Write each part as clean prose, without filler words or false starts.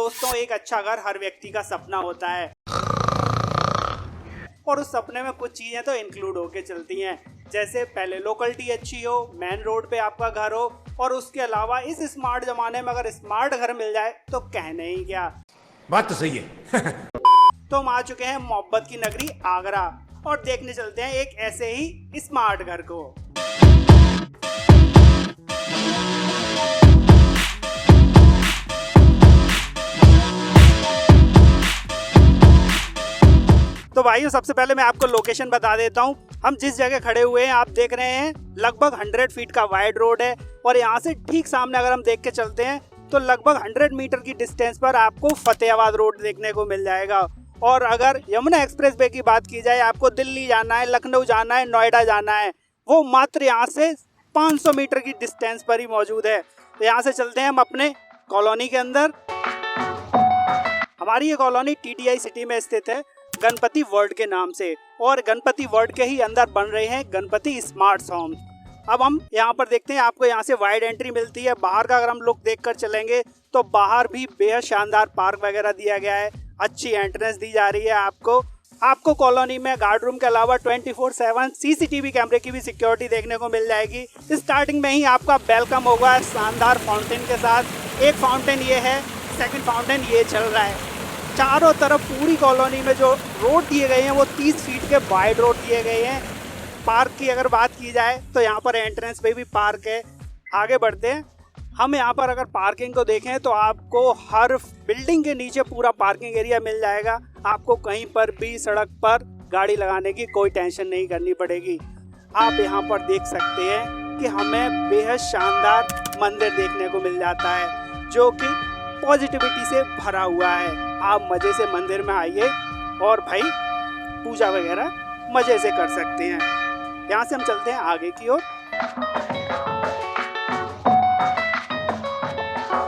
दोस्तों, एक अच्छा घर हर व्यक्ति का सपना होता है और उस सपने में कुछ चीजें तो इंक्लूड होके चलती हैं, जैसे पहले लोकेलिटी अच्छी हो, मेन रोड पे आपका घर हो और उसके अलावा इस स्मार्ट जमाने में अगर स्मार्ट घर मिल जाए तो कहने ही क्या। बात तो सही है। तो हम आ चुके हैं मोहब्बत की नगरी आगरा और देखने चलते हैं एक ऐसे ही स्मार्ट घर को। तो भाइयों, सबसे पहले मैं आपको लोकेशन बता देता हूँ। हम जिस जगह खड़े हुए हैं आप देख रहे हैं लगभग 100 फीट का वाइड रोड है और यहाँ से ठीक सामने अगर हम देख के चलते हैं तो लगभग 100 मीटर की डिस्टेंस पर आपको फतेहाबाद रोड देखने को मिल जाएगा। और अगर यमुना एक्सप्रेस वे की बात की जाए, आपको दिल्ली जाना है, लखनऊ जाना है, नोएडा जाना है, वो मात्र यहाँ से 500 मीटर की डिस्टेंस पर ही मौजूद है। तो यहाँ से चलते हैं हम अपने कॉलोनी के अंदर। हमारी ये कॉलोनी TTI सिटी में स्थित है, गणपति वर्ल्ड के नाम से, और गणपति वर्ल्ड के ही अंदर बन रहे हैं गणपति स्मार्ट होम्स। अब हम यहाँ पर देखते हैं, आपको यहाँ से वाइड एंट्री मिलती है। बाहर का अगर हम लोग देख कर चलेंगे तो बाहर भी बेहद शानदार पार्क वगैरह दिया गया है, अच्छी एंट्रेंस दी जा रही है। आपको कॉलोनी में गार्ड रूम के अलावा 24/7 CCTV कैमरे की भी सिक्योरिटी देखने को मिल जाएगी। स्टार्टिंग में ही आपका वेलकम होगा शानदार फाउंटेन के साथ। एक फाउंटेन ये है, सेकंड फाउंटेन ये चल रहा है। चारों तरफ पूरी कॉलोनी में जो रोड दिए गए हैं वो 30 फीट के वाइड रोड दिए गए हैं। पार्क की अगर बात की जाए तो यहाँ पर एंट्रेंस पे भी पार्क है। आगे बढ़ते हैं, हम यहाँ पर अगर पार्किंग को देखें तो आपको हर बिल्डिंग के नीचे पूरा पार्किंग एरिया मिल जाएगा। आपको कहीं पर भी सड़क पर गाड़ी लगाने की कोई टेंशन नहीं करनी पड़ेगी। आप यहाँ पर देख सकते हैं कि हमें बेहद शानदार मंदिर देखने को मिल जाता है जो कि पॉजिटिविटी से भरा हुआ है। आप मजे से मंदिर में आइए और भाई पूजा वगैरह मजे से कर सकते हैं। यहाँ से हम चलते हैं आगे की ओर।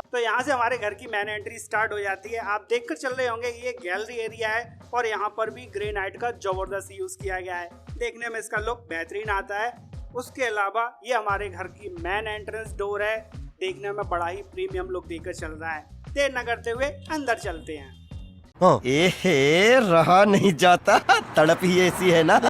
तो यहाँ से हमारे घर की मेन एंट्री स्टार्ट हो जाती है। आप देखकर चल रहे होंगे ये गैलरी एरिया है और यहाँ पर भी ग्रेनाइट का जबरदस्त यूज किया गया है। देखने में इसका लुक बेहतरीन आता है। उसके अलावा ये हमारे घर की मेन एंट्रेंस डोर है, देखने में बड़ा ही प्रीमियम लुक देकर चल रहा है। देर न करते हुए अंदर चलते हैं। रहा नहीं जाता, तड़प ही ऐसी है ना।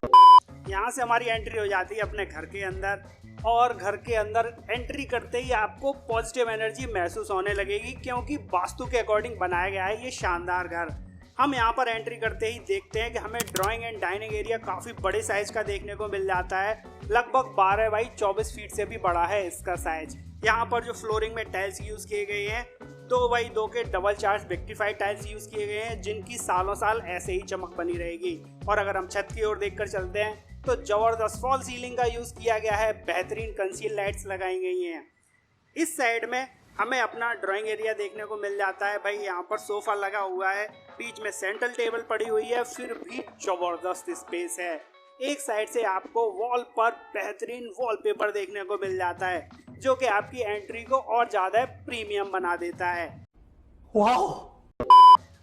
यहाँ से हमारी एंट्री हो जाती है अपने घर के अंदर और घर के अंदर एंट्री करते ही आपको पॉजिटिव एनर्जी महसूस होने लगेगी, क्योंकि वास्तु के अकॉर्डिंग बनाया गया है ये शानदार घर। हम यहाँ पर एंट्री करते ही देखते हैं कि हमें ड्राइंग एंड डाइनिंग एरिया काफ़ी बड़े साइज का देखने को मिल जाता है। लगभग 12x24 फीट से भी बड़ा है इसका साइज। यहाँ पर जो फ्लोरिंग में टाइल्स यूज़ किए गए हैं 2x2 के डबल चार्ज विक्टिफाइड टाइल्स यूज़ किए गए हैं, जिनकी सालों साल ऐसे ही चमक बनी रहेगी। और अगर हम छत की ओर देखकर चलते हैं तो जबरदस्त फॉल सीलिंग का यूज़ किया गया है, बेहतरीन कंसील लाइट्स लगाई गई हैं। इस साइड में हमें अपना ड्राइंग एरिया देखने को मिल जाता है। भाई यहाँ पर सोफ़ा लगा हुआ है, बीच में सेंट्रल टेबल पड़ी हुई है, फिर भी जबरदस्त स्पेस है। एक साइड से आपको वॉल पर बेहतरीन वॉलपेपर देखने को मिल जाता है जो कि आपकी एंट्री को और ज़्यादा प्रीमियम बना देता है। वाओ!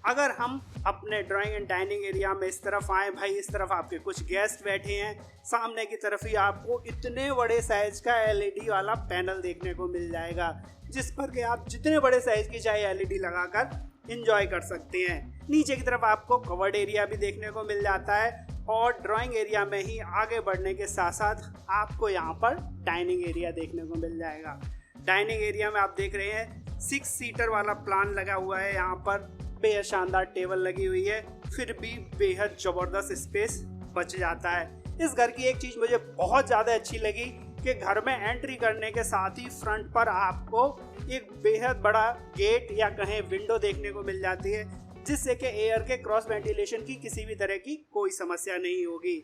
अगर हम अपने ड्राइंग एंड डाइनिंग एरिया में इस तरफ आए, भाई इस तरफ आपके कुछ गेस्ट बैठे हैं। सामने की तरफ ही आपको इतने बड़े साइज का LED वाला पैनल देखने को मिल जाएगा, जिस पर कि आप जितने बड़े साइज की चाहे LED लगाकर एंजॉय कर सकते हैं। नीचे की तरफ आपको कवर्ड एरिया भी देखने को मिल जाता है और ड्राइंग एरिया में ही आगे बढ़ने के साथ साथ आपको यहाँ पर डाइनिंग एरिया देखने को मिल जाएगा। डाइनिंग एरिया में आप देख रहे हैं 6 सीटर वाला प्लान लगा हुआ है। यहाँ पर बेहद शानदार टेबल लगी हुई है, फिर भी बेहद ज़बरदस्त स्पेस बच जाता है। इस घर की एक चीज़ मुझे बहुत ज़्यादा अच्छी लगी कि घर में एंट्री करने के साथ ही फ्रंट पर आपको एक बेहद बड़ा गेट या कहें विंडो देखने को मिल जाती है, जिससे कि एयर के क्रॉस वेंटिलेशन की किसी भी तरह की कोई समस्या नहीं होगी।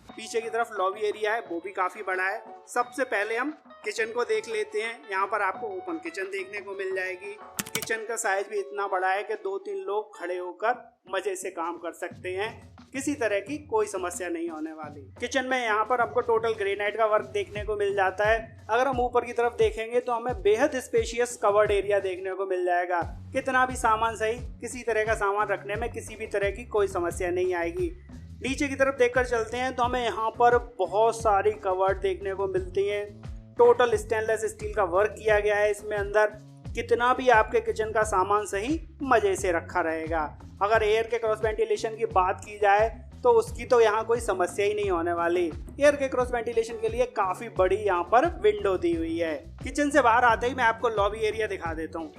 पीछे की तरफ लॉबी एरिया है, वो भी काफ़ी बड़ा है। सबसे पहले हम किचन को देख लेते हैं। यहाँ पर आपको ओपन किचन देखने को मिल जाएगी। किचन का साइज भी इतना बड़ा है कि 2-3 लोग खड़े होकर मज़े से काम कर सकते हैं, किसी तरह की कोई समस्या नहीं होने वाली। किचन में यहाँ पर आपको टोटल ग्रेनाइट का वर्क देखने को मिल जाता है। अगर हम ऊपर की तरफ देखेंगे तो हमें बेहद स्पेशियस कवर्ड एरिया देखने को मिल जाएगा। कितना भी सामान सही, किसी तरह का सामान रखने में किसी भी तरह की कोई समस्या नहीं आएगी। नीचे की तरफ देखकर चलते हैं तो हमें यहाँ पर बहुत सारी कवर्ड देखने को मिलती हैं। टोटल स्टेनलेस स्टील का वर्क किया गया है इसमें अंदर। कितना भी आपके किचन का सामान सही मजे से रखा रहेगा। अगर एयर के क्रॉस वेंटिलेशन की बात की जाए तो उसकी तो यहाँ कोई समस्या ही नहीं होने वाली। एयर के क्रॉस वेंटिलेशन के लिए काफी बड़ी यहाँ पर विंडो दी हुई है। किचन से बाहर आते ही मैं आपको लॉबी एरिया दिखा देता हूँ।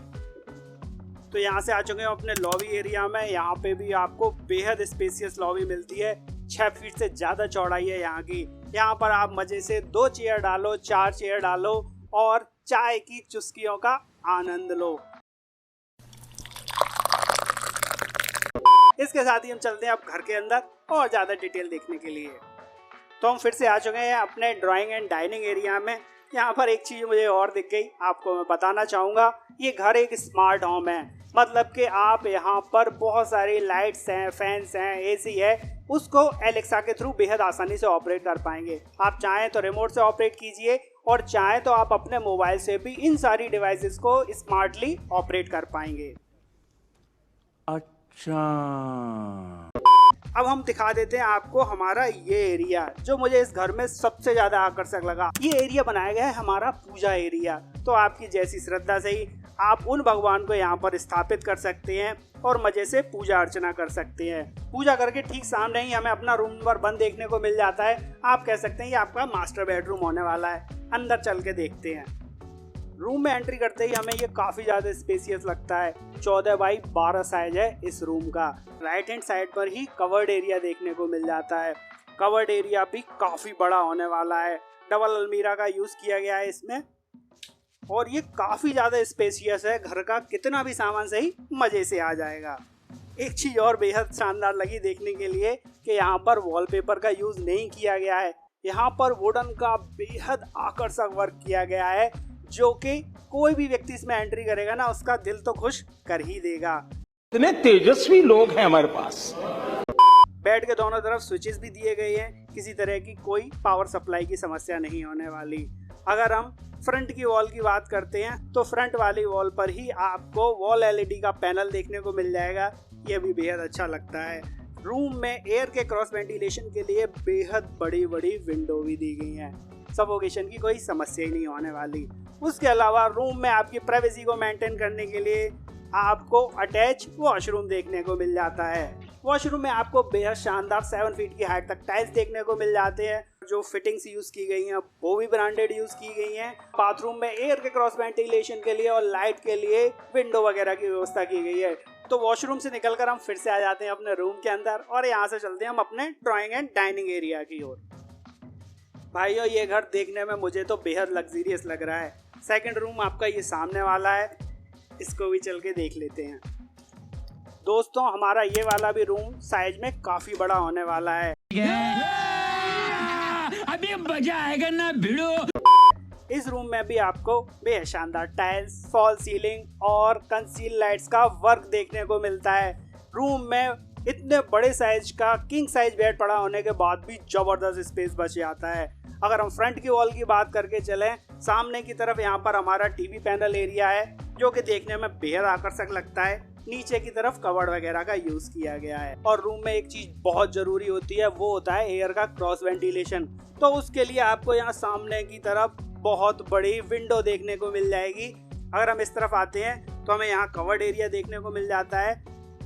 तो यहाँ से आ चुके हैं अपने लॉबी एरिया में। यहाँ पे भी आपको बेहद स्पेसियस लॉबी मिलती है। 6 फीट से ज्यादा चौड़ाई है यहाँ की। यहाँ पर आप मजे से 2 चेयर डालो, 4 चेयर डालो और चाय की चुस्कियों का आनंद लो। इसके साथ ही हम चलते हैं अब घर के अंदर और ज्यादा डिटेल देखने के लिए। तो हम फिर से आ चुके हैं अपने ड्राइंग एंड डाइनिंग एरिया में। यहाँ पर एक चीज मुझे और दिख गई, आपको मैं बताना चाहूँगा। ये घर एक स्मार्ट होम है, मतलब कि आप यहाँ पर बहुत सारी लाइट्स हैं, फैंस हैं, एसी है, उसको एलेक्सा के थ्रू बेहद आसानी से ऑपरेट कर पाएंगे। आप चाहें तो रिमोट से ऑपरेट कीजिए और चाहें तो आप अपने मोबाइल से भी इन सारी डिवाइसेस को स्मार्टली ऑपरेट कर पाएंगे। अच्छा, अब हम दिखा देते हैं आपको हमारा ये एरिया जो मुझे इस घर में सबसे ज्यादा आकर्षक लगा। ये एरिया बनाया गया है हमारा पूजा एरिया। तो आपकी जैसी श्रद्धा से ही आप उन भगवान को यहाँ पर स्थापित कर सकते हैं और मजे से पूजा अर्चना कर सकते हैं। पूजा करके ठीक सामने ही हमें अपना रूम नंबर 1 देखने को मिल जाता है। आप कह सकते हैं ये आपका मास्टर बेडरूम होने वाला है। अंदर चल के देखते हैं। रूम में एंट्री करते ही हमें ये काफी ज्यादा स्पेसियस लगता है। 14 बाई 12 साइज है इस रूम का। राइट हैंड साइड पर ही कवर्ड एरिया देखने को मिल जाता है। कवर्ड एरिया भी काफी बड़ा होने वाला है। डबल अलमीरा का यूज किया गया है इसमें और ये काफी ज्यादा स्पेसियस है। घर का कितना भी सामान सही मजे से आ जाएगा। एक चीज और बेहद शानदार लगी देखने के लिए कि यहाँ पर वॉलपेपर का यूज नहीं किया गया है। यहाँ पर वुडन का बेहद आकर्षक वर्क किया गया है जो कि कोई भी व्यक्ति इसमें एंट्री करेगा ना उसका दिल तो खुश कर ही देगा। इतने तेजस्वी लोग हैं हमारे पास। बेड के दोनों तरफ स्विचेस भी दिए गए हैं। किसी तरह की कोई पावर सप्लाई की समस्या नहीं होने वाली। अगर हम फ्रंट की वॉल की बात करते हैं तो फ्रंट वाली वॉल पर ही आपको वॉल एलईडी का पैनल देखने को मिल जाएगा। यह भी बेहद अच्छा लगता है। रूम में एयर के क्रॉस वेंटिलेशन के लिए बेहद बड़ी बड़ी विंडो भी दी गई हैं। सफोकेशन की कोई समस्या ही नहीं होने वाली। उसके अलावा रूम में आपकी प्राइवेसी को मेंटेन करने के लिए आपको अटैच वॉशरूम देखने को मिल जाता है। वॉशरूम में आपको बेहद शानदार 7 फीट की हाइट तक टाइल्स देखने को मिल जाते हैं। जो फिटिंग्स यूज की गई हैं वो भी ब्रांडेड यूज की गई हैं। बाथरूम में एयर के क्रॉस वेंटिलेशन के लिए और लाइट के लिए विंडो वगैरह की व्यवस्था की गई है। तो वॉशरूम से निकलकर हम फिर से आ जाते हैं अपने रूम के अंदर और यहाँ से चलते हैं हम अपने ड्राइंग एंड डाइनिंग एरिया की ओर। भाइयों ये घर देखने में मुझे तो बेहद लग्जरियस लग रहा है। सेकंड रूम आपका ये सामने वाला है, इसको भी चल के देख लेते हैं। दोस्तों हमारा ये वाला भी रूम साइज में काफी बड़ा होने वाला है। अभी मजा आएगा ना भिड़ो। इस रूम में भी आपको बेहद शानदार टाइल्स, फॉल सीलिंग और कंसील लाइट्स का वर्क देखने को मिलता है। रूम में इतने बड़े साइज का किंग साइज बेड पड़ा होने के बाद भी जबरदस्त स्पेस बच जाता है। अगर हम फ्रंट की वॉल की बात करके चलें, सामने की तरफ यहाँ पर हमारा टीवी पैनल एरिया है जो कि देखने में बेहद आकर्षक लगता है। नीचे की तरफ कवर्ड वगैरह का यूज किया गया है। और रूम में एक चीज बहुत जरूरी होती है, वो होता है एयर का क्रॉस वेंटिलेशन। तो उसके लिए आपको यहाँ सामने की तरफ बहुत बड़ी विंडो देखने को मिल जाएगी। अगर हम इस तरफ आते हैं तो हमें यहाँ कवर्ड एरिया देखने को मिल जाता है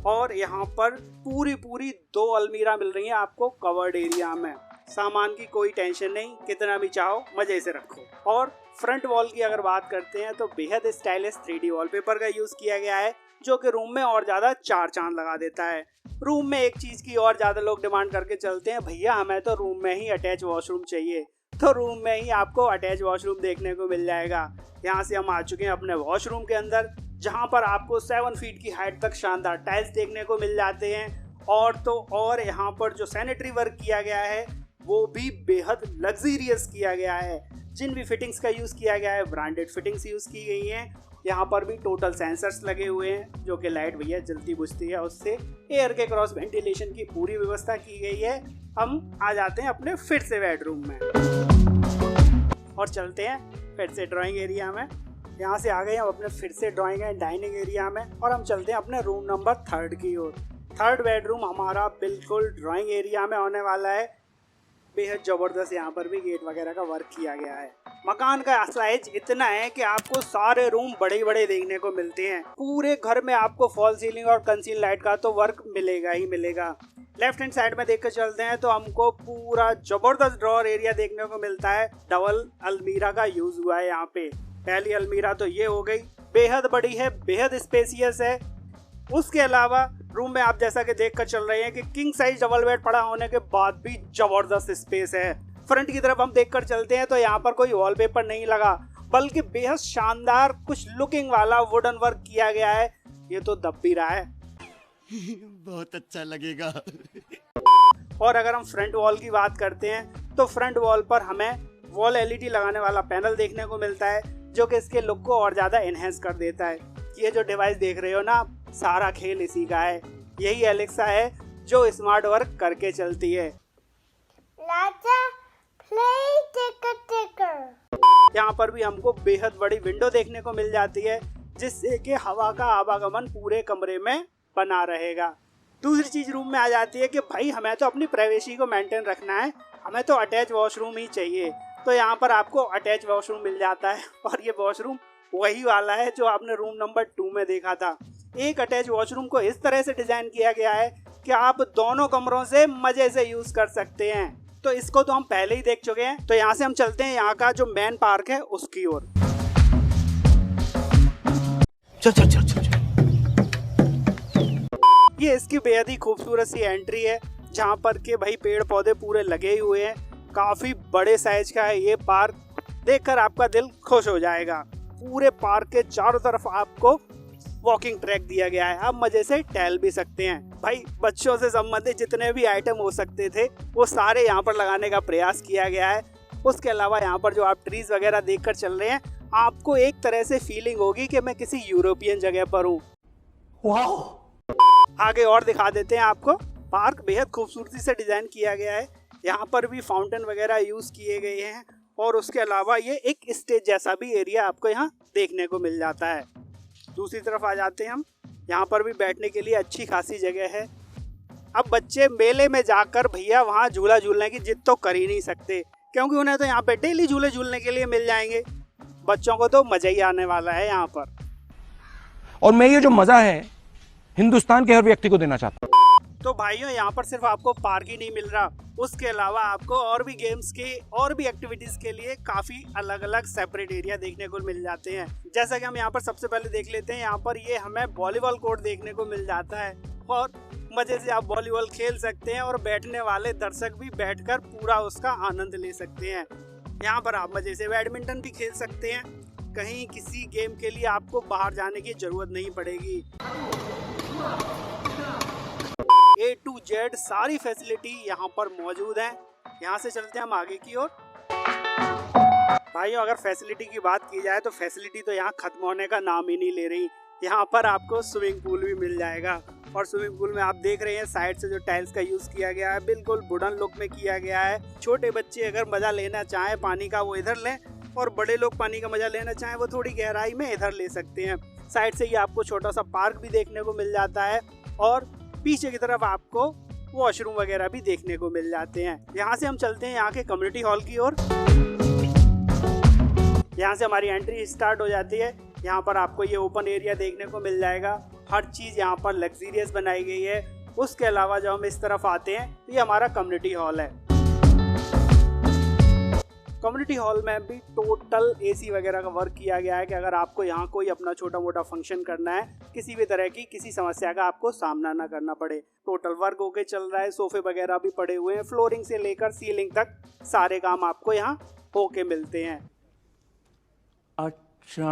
और यहाँ पर पूरी 2 अलमीरा मिल रही है आपको कवर्ड एरिया में। सामान की कोई टेंशन नहीं, कितना भी चाहो मजे से रखो। और फ्रंट वॉल की अगर बात करते हैं तो बेहद स्टाइलिश 3D वॉलपेपर का यूज किया गया है जो कि रूम में और ज्यादा 4 चांद लगा देता है। रूम में एक चीज की और ज्यादा लोग डिमांड करके चलते हैं, भैया हमें तो रूम में ही अटैच वॉशरूम चाहिए। तो रूम में ही आपको अटैच वॉशरूम देखने को मिल जाएगा। यहाँ से हम आ चुके हैं अपने वॉशरूम के अंदर, जहाँ पर आपको 7 फीट की हाइट तक शानदार टाइल्स देखने को मिल जाते हैं। और तो और यहाँ पर जो सैनिटरी वर्क किया गया है वो भी बेहद लग्जरियस किया गया है। जिन भी फिटिंग्स का यूज किया गया है ब्रांडेड फिटिंग्स यूज की गई हैं। यहाँ पर भी टोटल सेंसर्स लगे हुए हैं जो कि लाइट भैया जल्दी बुझती है, उससे एयर के क्रॉस वेंटिलेशन की पूरी व्यवस्था की गई है। हम आ जाते हैं अपने फिर से बेडरूम में और चलते हैं फिर से ड्राइंग एरिया में। यहाँ से आ गए हम अपने फिर से ड्राइंग एंड डाइनिंग एरिया में और हम चलते हैं अपने रूम नंबर 3 की ओर। 3rd बेडरूम हमारा बिल्कुल ड्राइंग एरिया में होने वाला है। बेहद जबरदस्त यहाँ पर भी गेट वगैरह का वर्क किया गया है। मकान का साइज इतना है कि आपको सारे रूम बड़े बड़े देखने को मिलते हैं। पूरे घर में आपको फॉल सीलिंग और कंसील लाइट का तो वर्क मिलेगा ही मिलेगा। लेफ्ट हैंड साइड में देखकर चलते हैं तो हमको पूरा जबरदस्त ड्रॉअर एरिया देखने को मिलता है। डबल अलमीरा का यूज हुआ है यहाँ पे। पहली अलमीरा तो ये हो गई, बेहद बड़ी है, बेहद स्पेसियस है। उसके अलावा रूम में आप जैसा कि देखकर चल रहे हैं कि किंग साइज डबल बेड पड़ा होने के बाद भी जबरदस्त स्पेस है। फ्रंट की तरफ हम देखकर चलते हैं तो यहाँ पर कोई वॉलपेपर नहीं लगा, बल्कि बेहद शानदार कुछ लुकिंग वाला वुडन वर्क किया गया है। ये तो दब भी रहा है। बहुत अच्छा लगेगा। और अगर हम फ्रंट वॉल की बात करते हैं तो फ्रंट वॉल पर हमें वॉल एलईडी लगाने वाला पैनल देखने को मिलता है, जो कि इसके लुक को और ज्यादा एनहेंस कर देता है। ये जो डिवाइस देख रहे हो ना, सारा खेल इसी का है। यही एलेक्सा है जो स्मार्ट वर्क करके चलती है। यहाँ पर भी हमको बेहद बड़ी विंडो देखने को मिल जाती है, जिससे कि हवा का आवागमन पूरे कमरे में बना रहेगा। दूसरी चीज रूम में आ जाती है कि भाई हमें तो अपनी प्राइवेसी को मेंटेन रखना है, हमें तो अटैच वॉशरूम ही चाहिए। तो यहाँ पर आपको अटैच वॉशरूम मिल जाता है, और ये वॉशरूम वही वाला है जो आपने रूम नंबर 2 में देखा था। एक अटैच वॉशरूम को इस तरह से डिजाइन किया गया है कि आप दोनों कमरों से मजे से यूज कर सकते हैं। तो इसको तो हम पहले ही देख चुके हैं। तो यहाँ से हम चलते हैं यहाँ का जो मेन पार्क है उसकी ओर। चल। ये इसकी बेहद ही खूबसूरत सी एंट्री है, जहाँ पर के भाई पेड़ पौधे पूरे लगे हुए हैं। काफी बड़े साइज का है ये पार्क, देखकर आपका दिल खुश हो जाएगा। पूरे पार्क के चारों तरफ आपको वॉकिंग ट्रैक दिया गया है, आप मजे से टहल भी सकते हैं। भाई बच्चों से संबंधित जितने भी आइटम हो सकते थे वो सारे यहाँ पर लगाने का प्रयास किया गया है। उसके अलावा यहाँ पर जो आप ट्रीज वगैरह देखकर चल रहे हैं, आपको एक तरह से फीलिंग होगी कि मैं किसी यूरोपियन जगह पर हूँ। आगे और दिखा देते हैं आपको। पार्क बेहद खूबसूरती से डिजाइन किया गया है। यहाँ पर भी फाउंटेन वगैरह यूज किए गए हैं, और उसके अलावा ये एक स्टेज जैसा भी एरिया आपको यहाँ देखने को मिल जाता है। दूसरी तरफ आ जाते हैं हम। यहाँ पर भी बैठने के लिए अच्छी खासी जगह है। अब बच्चे मेले में जाकर भैया वहाँ झूला झूलने की जिद तो कर ही नहीं सकते, क्योंकि उन्हें तो यहाँ पे डेली झूले झूलने के लिए मिल जाएंगे। बच्चों को तो मजा ही आने वाला है यहाँ पर। और मैं ये जो मजा है हिंदुस्तान के हर व्यक्ति को देना चाहता हूँ। तो भाइयों यहाँ पर सिर्फ आपको पार्क ही नहीं मिल रहा, उसके अलावा आपको और भी गेम्स के और भी एक्टिविटीज के लिए काफी अलग अलग सेपरेट एरिया देखने को मिल जाते हैं। जैसा कि हम यहाँ पर सबसे पहले देख लेते हैं, यहाँ पर ये हमें वॉलीबॉल कोर्ट देखने को मिल जाता है, और मजे से आप वॉलीबॉल खेल सकते हैं, और बैठने वाले दर्शक भी बैठकर पूरा उसका आनंद ले सकते हैं। यहाँ पर आप मजे से बैडमिंटन भी खेल सकते हैं। कहीं किसी गेम के लिए आपको बाहर जाने की जरूरत नहीं पड़ेगी। A to Z सारी फैसिलिटी यहाँ पर मौजूद है। यहाँ से चलते हैं हम आगे की ओर। भाइयों अगर फैसिलिटी की बात की जाए तो फैसिलिटी तो यहाँ खत्म होने का नाम ही नहीं ले रही। यहाँ पर आपको स्विमिंग पूल भी मिल जाएगा, और स्विमिंग पूल में आप देख रहे हैं साइड से जो टाइल्स का यूज किया गया है बिल्कुल वुडन लुक में किया गया है। छोटे बच्चे अगर मजा लेना चाहें पानी का वो इधर लें, और बड़े लोग पानी का मजा लेना चाहें वो थोड़ी गहराई में इधर ले सकते हैं। साइड से ही आपको छोटा सा पार्क भी देखने को मिल जाता है, और पीछे की तरफ आपको वॉशरूम वगैरह भी देखने को मिल जाते हैं। यहाँ से हम चलते हैं यहाँ के कम्युनिटी हॉल की ओर। यहाँ से हमारी एंट्री स्टार्ट हो जाती है। यहाँ पर आपको ये ओपन एरिया देखने को मिल जाएगा। हर चीज़ यहाँ पर लग्जरियस बनाई गई है। उसके अलावा जब हम इस तरफ आते हैं तो ये हमारा कम्युनिटी हॉल है। कम्युनिटी हॉल में भी टोटल एसी वगैरह का वर्क किया गया है कि अगर आपको यहाँ कोई अपना छोटा मोटा फंक्शन करना है, किसी भी तरह की किसी समस्या का आपको सामना ना करना पड़े। टोटल वर्क होके चल रहा है, सोफे वगैरह भी पड़े हुए हैं, फ्लोरिंग से लेकर सीलिंग तक सारे काम आपको यहाँ होके मिलते हैं। अच्छा,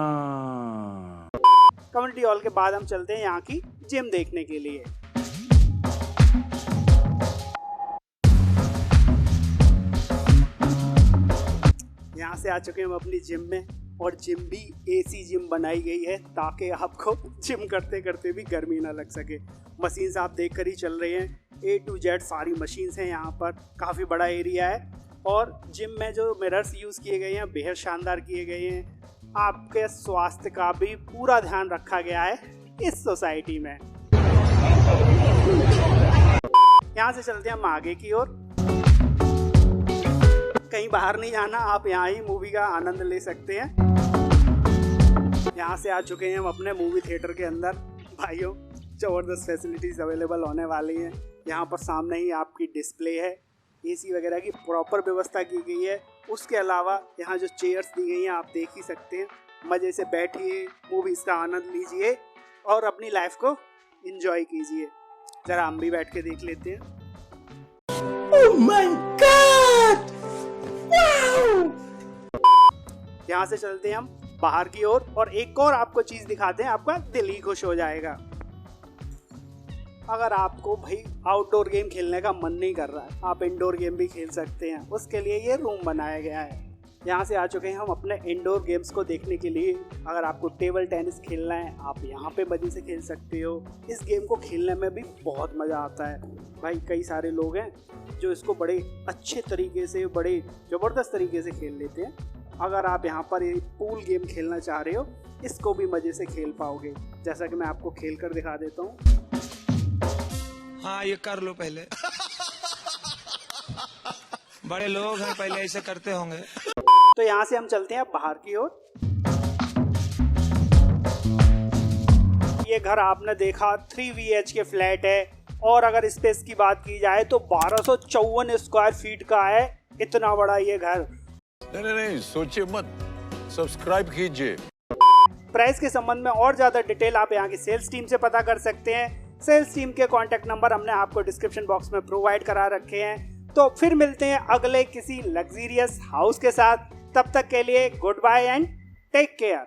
कम्युनिटी हॉल के बाद हम चलते हैं यहाँ की जिम देखने के लिए। यहाँ से आ चुके हैं हम अपनी जिम में, और जिम भी एसी जिम बनाई गई है ताकि आपको जिम करते करते भी गर्मी ना लग सके। मशीन्स आप देख कर ही चल रहे हैं, A to Z सारी मशीन्स हैं यहाँ पर। काफ़ी बड़ा एरिया है, और जिम में जो मिरर्स यूज़ किए गए हैं बेहद शानदार किए गए हैं। आपके स्वास्थ्य का भी पूरा ध्यान रखा गया है इस सोसाइटी में। यहाँ से चलते हैं हम आगे की ओर। कहीं बाहर नहीं जाना, आप यहाँ ही मूवी का आनंद ले सकते हैं। यहाँ से आ चुके हैं हम अपने मूवी थिएटर के अंदर। भाइयों, ज़बरदस्त फैसिलिटीज़ अवेलेबल होने वाली हैं। यहाँ पर सामने ही आपकी डिस्प्ले है, एसी वगैरह की प्रॉपर व्यवस्था की गई है। उसके अलावा यहाँ जो चेयर्स दी गई हैं आप देख ही सकते हैं। मज़े से बैठिए, मूवीज़ का आनंद लीजिए और अपनी लाइफ को एंजॉय कीजिए। ज़रा हम भी बैठ के देख लेते हैं। Oh my God! यहाँ से चलते हैं हम बाहर की ओर और एक और आपको चीज़ दिखाते हैं, आपका दिल ही खुश हो जाएगा। अगर आपको भाई आउटडोर गेम खेलने का मन नहीं कर रहा है, आप इंडोर गेम भी खेल सकते हैं। उसके लिए ये रूम बनाया गया है। यहाँ से आ चुके हैं हम अपने इंडोर गेम्स को देखने के लिए। अगर आपको टेबल टेनिस खेलना है, आप यहाँ पे मज़े से खेल सकते हो। इस गेम को खेलने में भी बहुत मज़ा आता है भाई। कई सारे लोग हैं जो इसको बड़े अच्छे तरीके से, बड़े ज़बरदस्त तरीके से खेल लेते हैं। अगर आप यहाँ पर ये पूल गेम खेलना चाह रहे हो, इसको भी मज़े से खेल पाओगे। जैसा कि मैं आपको खेल कर दिखा देता हूँ। हाँ, ये कर लो पहले। बड़े लोग हैं, पहले ऐसे करते होंगे। तो यहाँ से हम चलते हैं बाहर की ओर। ये घर आपने देखा 3 BHK फ्लैट है और अगर स्पेस की बात की जाए तो 1254 स्क्वायर फीट का है। इतना बड़ा ये घर। नहीं, सोचिए मत, सब्सक्राइब कीजिए। प्राइस के संबंध में और ज्यादा डिटेल आप यहाँ की सेल्स टीम से पता कर सकते हैं। सेल्स टीम के कॉन्टैक्ट नंबर हमने आपको डिस्क्रिप्शन बॉक्स में प्रोवाइड करा रखे हैं। तो फिर मिलते हैं अगले किसी लग्जरियस हाउस के साथ। तब तक के लिए goodbye and take care.